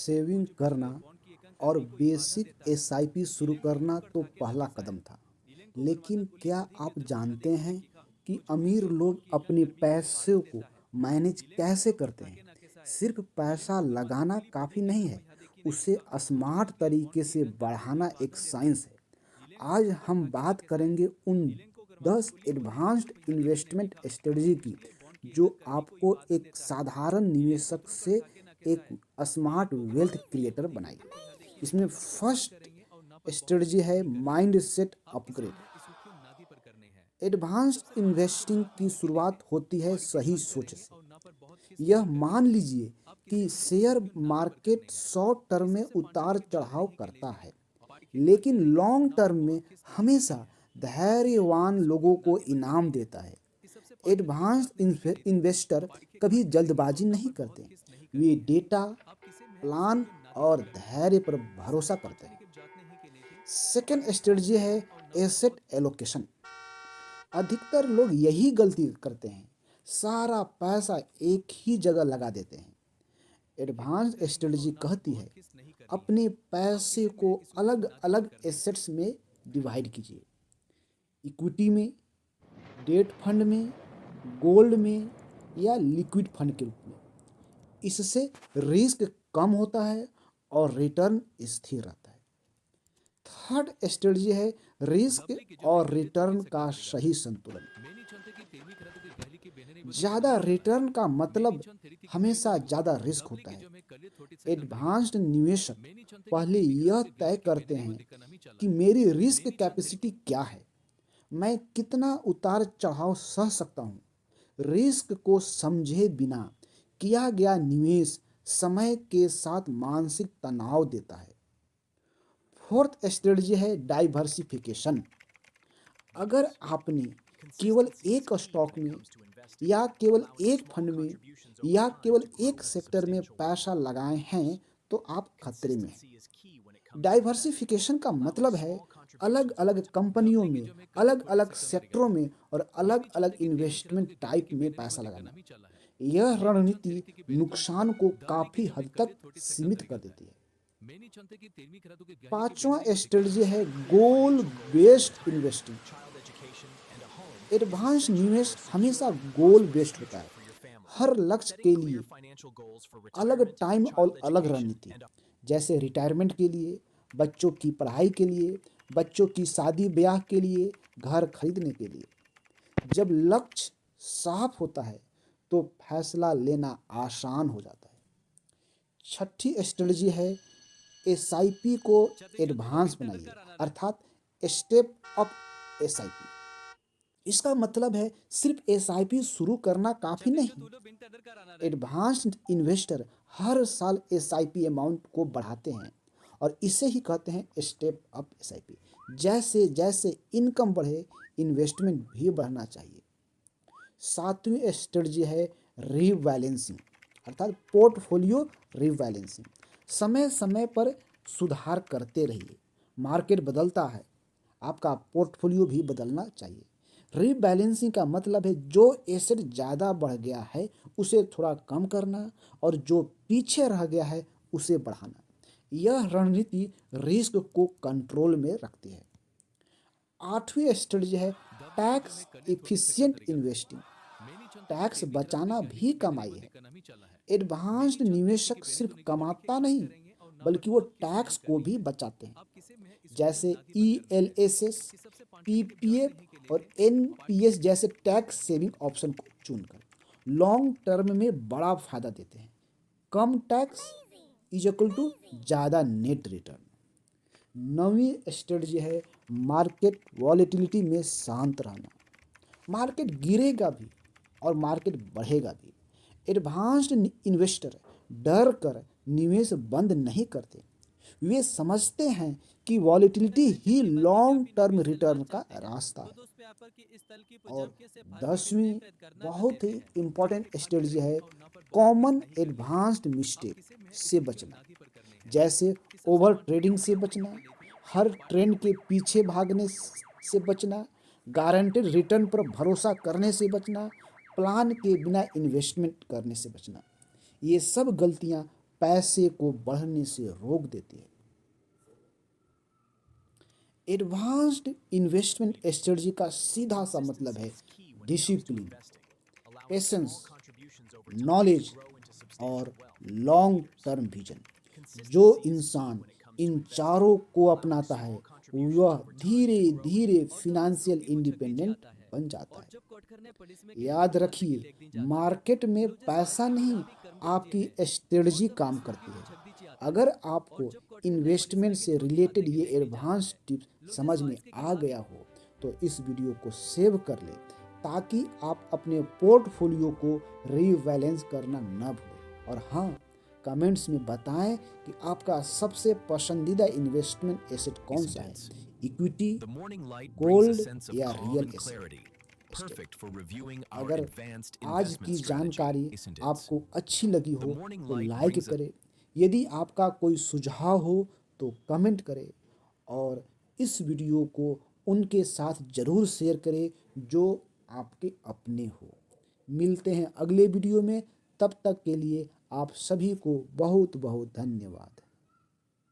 Saving करना और basic SIP शुरू करना तो पहला कदम था। लेकिन क्या आप जानते हैं कि अमीर लोग अपने पैसे को मैनेज कैसे करते हैं? सिर्फ पैसा लगाना काफ़ी नहीं है, उसे स्मार्ट तरीके से बढ़ाना एक साइंस है। आज हम बात करेंगे उन 10 एडवांस्ड इन्वेस्टमेंट स्ट्रेटजी की जो आपको एक साधारण निवेशक से एक स्मार्ट वेल्थ क्रिएटर बनाएगी। इसमें फर्स्ट स्ट्रेटजी है mind set upgrade. Advanced investing की शुरुआत होती है सही सोच से। यह मान लीजिए कि शेयर मार्केट शॉर्ट टर्म में उतार चढ़ाव करता है, लेकिन लॉन्ग टर्म में हमेशा धैर्यवान लोगों को इनाम देता है। एडवांस्ड इन्वेस्टर कभी जल्दबाजी नहीं करते, वे डेटा, प्लान और धैर्य पर भरोसा करते हैं। सेकेंड स्ट्रेटजी है एसेट एलोकेशन। अधिकतर लोग यही गलती करते हैं, सारा पैसा एक ही जगह लगा देते हैं। एडवांस स्ट्रेटजी कहती है अपने पैसे को अलग अलग एसेट्स में डिवाइड कीजिए, इक्विटी में, डेट फंड में, गोल्ड में या लिक्विड फंड के रूप में। इससे रिस्क कम होता है और रिटर्न स्थिर रहता है। थर्ड स्ट्रेटजी है रिस्क और रिटर्न का सही संतुलन। ज़्यादा रिटर्न का मतलब हमेशा ज़्यादा रिस्क होता है। एडवांस्ड निवेशक पहले यह तय करते हैं कि मेरी रिस्क कैपेसिटी क्या है, मैं कितना उतार चढ़ाव सह सकता हूँ। रिस्क को समझे बिना किया गया निवेश समय के साथ मानसिक तनाव देता है। फोर्थ स्ट्रेटजी है डाइवर्सिफिकेशन। अगर आपने केवल एक स्टॉक में या केवल एक फंड में या केवल एक सेक्टर में पैसा लगाए हैं तो आप खतरे में हैं। डाइवर्सिफिकेशन का मतलब है अलग अलग कंपनियों में, अलग अलग सेक्टरों में और अलग अलग इन्वेस्टमेंट टाइप में पैसा लगाना। यह रणनीति नुकसान को काफ़ी हद तक सीमित कर देती है। पांचवा स्ट्रेटजी है गोल बेस्ड इन्वेस्टिंग। एडवांस निवेश हमेशा गोल बेस्ड होता है। हर लक्ष्य के लिए अलग टाइम और अलग रणनीति, जैसे रिटायरमेंट के लिए, बच्चों की पढ़ाई के लिए, बच्चों की शादी ब्याह के लिए, घर खरीदने के लिए। जब लक्ष्य साफ होता है तो फैसला लेना आसान हो जाता है। छठी स्ट्रेटजी है एसआईपी को एडवांस बनाइए, अर्थात स्टेप अप एसआईपी। इसका मतलब है सिर्फ एसआईपी शुरू करना काफ़ी नहीं। एडवांस्ड इन्वेस्टर हर साल एसआईपी अमाउंट को बढ़ाते हैं और इसे ही कहते हैं स्टेप अप एसआईपी। जैसे जैसे इनकम बढ़े, इन्वेस्टमेंट भी बढ़ना चाहिए। सातवीं स्ट्रेटजी है रीबैलेंसिंग, अर्थात पोर्टफोलियो रीबैलेंसिंग। समय समय पर सुधार करते रहिए। मार्केट बदलता है, आपका पोर्टफोलियो भी बदलना चाहिए। रीबैलेंसिंग का मतलब है जो एसेट ज़्यादा बढ़ गया है उसे थोड़ा कम करना और जो पीछे रह गया है उसे बढ़ाना। यह रणनीति रिस्क को कंट्रोल में रखती है। आठवीं स्ट्रेटजी है टैक्स इफिशिएंट इन्वेस्टिंग। टैक्स बचाना भी कमाई है। एडवांस्ड निवेशक सिर्फ कमाता नहीं बल्कि वो टैक्स को भी बचाते हैं, जैसे ईएलएसएस, पीपीएफ और एनपीएस जैसे टैक्स सेविंग ऑप्शन को चुनकर लॉन्ग टर्म में बड़ा फायदा देते हैं। कम टैक्स इज इक्वल टू ज़्यादा नेट रिटर्न। नवीं स्ट्रेटजी है मार्केट वॉलेटिलिटी में शांत रहना। मार्केट गिरेगा भी और मार्केट बढ़ेगा भी। एडवांस्ड इन्वेस्टर डर कर निवेश बंद नहीं करते, वे समझते हैं कि वॉलेटिलिटी ही लॉन्ग टर्म रिटर्न का रास्ता है। और 10वीं बहुत ही इम्पोर्टेंट स्ट्रेटजी है कॉमन एडवांस्ड मिस्टेक से बचना, जैसे ओवर ट्रेडिंग से बचना, हर ट्रेंड के पीछे भागने से बचना, गारंटेड रिटर्न पर भरोसा करने से बचना, प्लान के बिना इन्वेस्टमेंट करने से बचना। ये सब गलतियाँ पैसे को बढ़ने से रोक देते हैं। एडवांस्ड इन्वेस्टमेंट स्ट्रेटजी का सीधा सा मतलब है डिसिप्लिन, पेशेंस, नॉलेज और लॉन्ग टर्म विजन। जो इंसान इन चारों को अपनाता है वह धीरे धीरे फिनेंशियल इंडिपेंडेंट बन जाता है। याद रखिए, मार्केट में पैसा नहीं, आपकी स्ट्रेटजी काम करती है। अगर आपको इन्वेस्टमेंट से रिलेटेड ये एडवांस टिप्स समझ में आ गया हो तो इस वीडियो को सेव कर लें ताकि आप अपने पोर्टफोलियो को रीबैलेंस करना न भूलें। और हाँ, कमेंट्स में बताएं कि आपका सबसे पसंदीदा इन्वेस्टमेंट एसेट कौन सा है, इक्विटी, गोल्ड या रियल एस्टेट। अगर आज की जानकारी आपको अच्छी लगी हो तो लाइक करें, यदि आपका कोई सुझाव हो तो कमेंट करें और इस वीडियो को उनके साथ ज़रूर शेयर करें जो आपके अपने हो। मिलते हैं अगले वीडियो में, तब तक के लिए आप सभी को बहुत बहुत धन्यवाद।